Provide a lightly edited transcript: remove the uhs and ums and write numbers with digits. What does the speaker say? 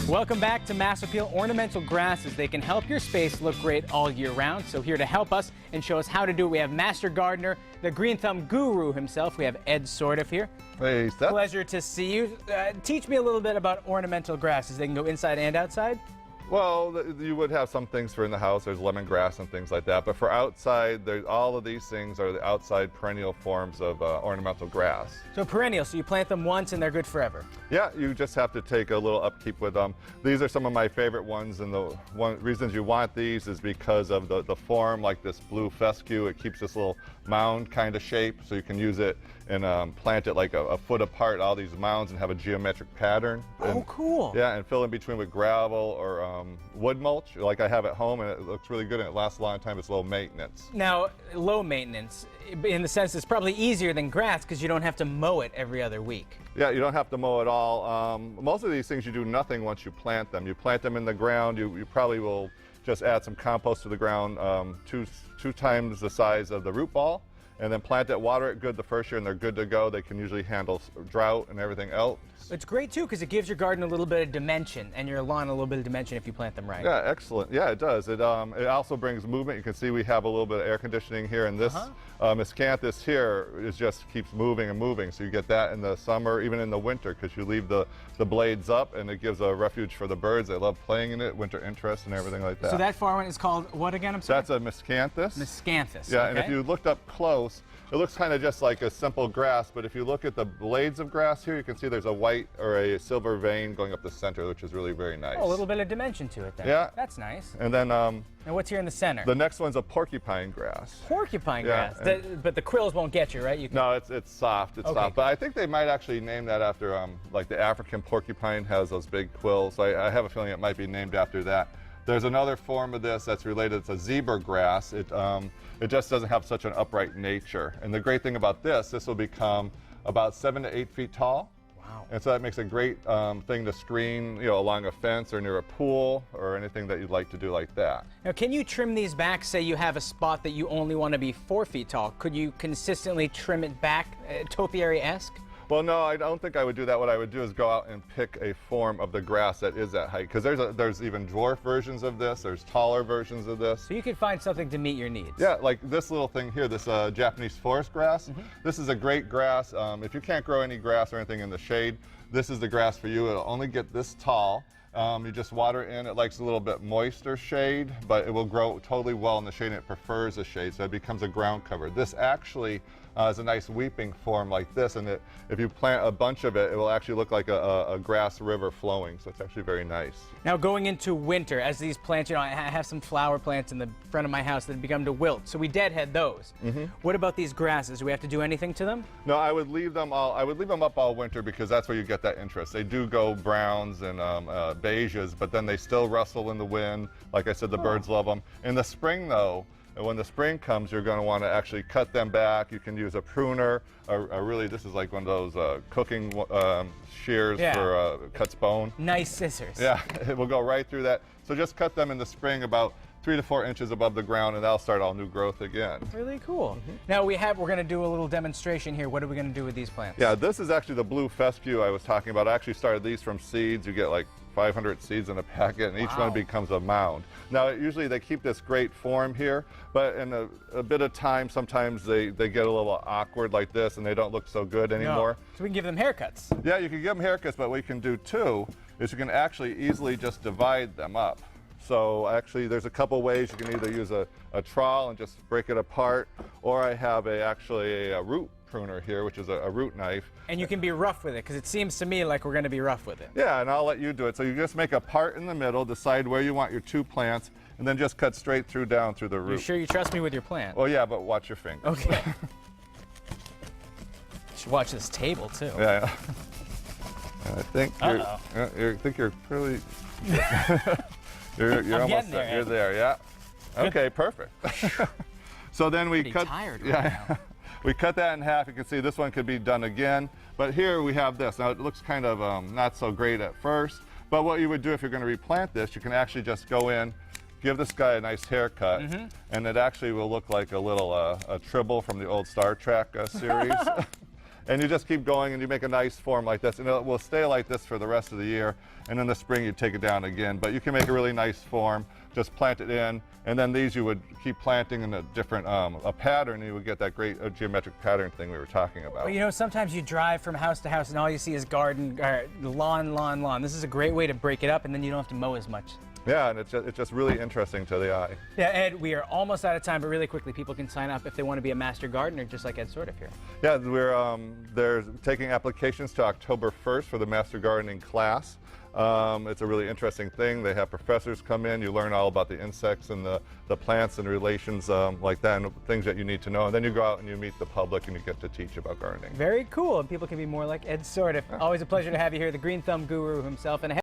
Welcome back to Mass Appeal Ornamental Grasses. They can help your space look great all year round. So here to help us and show us how to do it, we have Master Gardener, the Green Thumb Guru himself. We have Ed Sourdiffe here. Hey, Seth. Pleasure to see you. Teach me a little bit about ornamental grasses. They can go inside and outside? Well, you would have some things for in the house. There's lemongrass and things like that. But for outside, all of these things are the outside perennial forms of ornamental grass. So perennial, so you plant them once and they're good forever? Yeah, you just have to take a little upkeep with them. These are some of my favorite ones, and the reasons you want these is because of the form, like this blue fescue. It keeps this little mound kind of shape, so you can use it and plant it like a foot apart, all these mounds, and have a geometric pattern. Oh, cool. Yeah, and fill in between with gravel or wood mulch, like I have at home, and it looks really good and it lasts a long time. It's low maintenance. Now, low maintenance, in the sense it's probably easier than grass because you don't have to mow it every other week. Yeah, you don't have to mow at all. Most of these things you do nothing once you plant them. You plant them in the ground, you probably will just add some compost to the ground, two times the size of the root ball, and then plant it, water it good the first year, and they're good to go. They can usually handle drought and everything else. It's great too because it gives your garden a little bit of dimension and your lawn a little bit of dimension if you plant them right. Yeah, excellent. Yeah, it does. It also brings movement. You can see we have a little bit of air conditioning here, and this miscanthus here just keeps moving and moving. So you get that in the summer, even in the winter, because you leave the blades up, and it gives a refuge for the birds. They love playing in it, winter interest and everything like that. So that far one is called what again? I'm sorry. That's a miscanthus. Miscanthus. Yeah, okay. and if you looked up close, it looks kind of just like a simple grass, but if you look at the blades of grass here, you can see there's a white or a silver vein going up the center, which is really very nice. Oh, a little bit of dimension to it then. Yeah. That's nice. And then and what's here in the center? the next one's a porcupine grass. Porcupine Yeah, grass. But the quills won't get you, right? You can... No, it's soft. It's Okay. soft. But I think they might actually name that after, like the African porcupine has those big quills. So I have a feeling it might be named after that. There's another form of this that's related to zebra grass. It just doesn't have such an upright nature. And the great thing about this will become about 7 to 8 feet tall. Wow. And so that makes a great thing to screen, along a fence or near a pool or anything that you'd like to do like that. Now, can you trim these back? Say you have a spot that you only want to be 4 feet tall. Could you consistently trim it back, topiary-esque? Well, no, I don't think I would do that. What I would do is go out and pick a form of the grass that is that height, because there's even dwarf versions of this. There's taller versions of this. So you could find something to meet your needs. Yeah, like this little thing here, this Japanese forest grass. This is a great grass. If you can't grow any grass or anything in the shade, this is the grass for you. It'll only get this tall. You just water it in. It likes a little bit moister shade, but it will grow totally well in the shade, and it prefers the shade, so it becomes a ground cover. This actually is a nice weeping form like this, and if you plant a bunch of it, it will actually look like a grass river flowing, so it's actually very nice. Now, going into winter, as these plants, I have some flower plants in the front of my house that have begun to wilt, so we deadhead those. What about these grasses? Do we have to do anything to them? No, I would leave them up all winter, because that's where you get that interest. They do go browns and beiges, but then they still rustle in the wind. Like I said, the birds love them. In the spring, though, when the spring comes, you're going to want to actually cut them back. You can use a pruner, really, this is like one of those cooking shears for cuts bone. Nice scissors. Yeah, it will go right through that. So just cut them in the spring about 3 to 4 inches above the ground, and that'll start all new growth again. Really cool. Now we're going to do a little demonstration here. What are we going to do with these plants? Yeah, this is actually the blue fescue I was talking about. I actually started these from seeds. You get like 500 seeds in a packet, and each one becomes a mound. Now, usually they keep this great form here, but in a bit of time, sometimes they get a little awkward like this, and they don't look so good anymore. No. So we can give them haircuts. Yeah, you can give them haircuts, but what you can do too is you can actually easily just divide them up. So actually, there's a couple ways. You can either use a trowel and just break it apart, or I have actually a root pruner here, which is a root knife. And you can be rough with it, because it seems to me like we're going to be rough with it. Yeah, and I'll let you do it. So you just make a part in the middle, decide where you want your 2 plants, and then just cut straight down through the root. You sure you trust me with your plant? Well, yeah, but watch your fingers. Okay. You should watch this table, too. Yeah. I think you're pretty... you're almost there. You're there, yeah. Okay, perfect. So then we cut... tired right now. We cut that in half. You can see this one could be done again. But here we have this. Now it looks kind of not so great at first, but what you would do if you're going to replant this, you can actually just go in, give this guy a nice haircut, and it actually will look like a little a Tribble from the old Star Trek series. And you just keep going and you make a nice form like this, and it will stay like this for the rest of the year. And in the spring you take it down again. But you can make a really nice form, just plant it in, and then these you would keep planting in a different a pattern, and you would get that great geometric pattern thing we were talking about. Well, you know, sometimes you drive from house to house and all you see is garden, lawn, lawn, lawn. This is a great way to break it up, and then you don't have to mow as much. Yeah, and it's just really interesting to the eye. Yeah, Ed, we are almost out of time, but really quickly, people can sign up if they want to be a master gardener, just like Ed Sourdiffe here. Yeah, they're taking applications to October 1st for the Master Gardening class. It's a really interesting thing. They have professors come in, you learn all about the insects and the plants and relations like that, and things that you need to know. And then you go out and you meet the public and you get to teach about gardening. Very cool, and people can be more like Ed Sourdiffe. Always a pleasure to have you here, the Green Thumb guru himself. And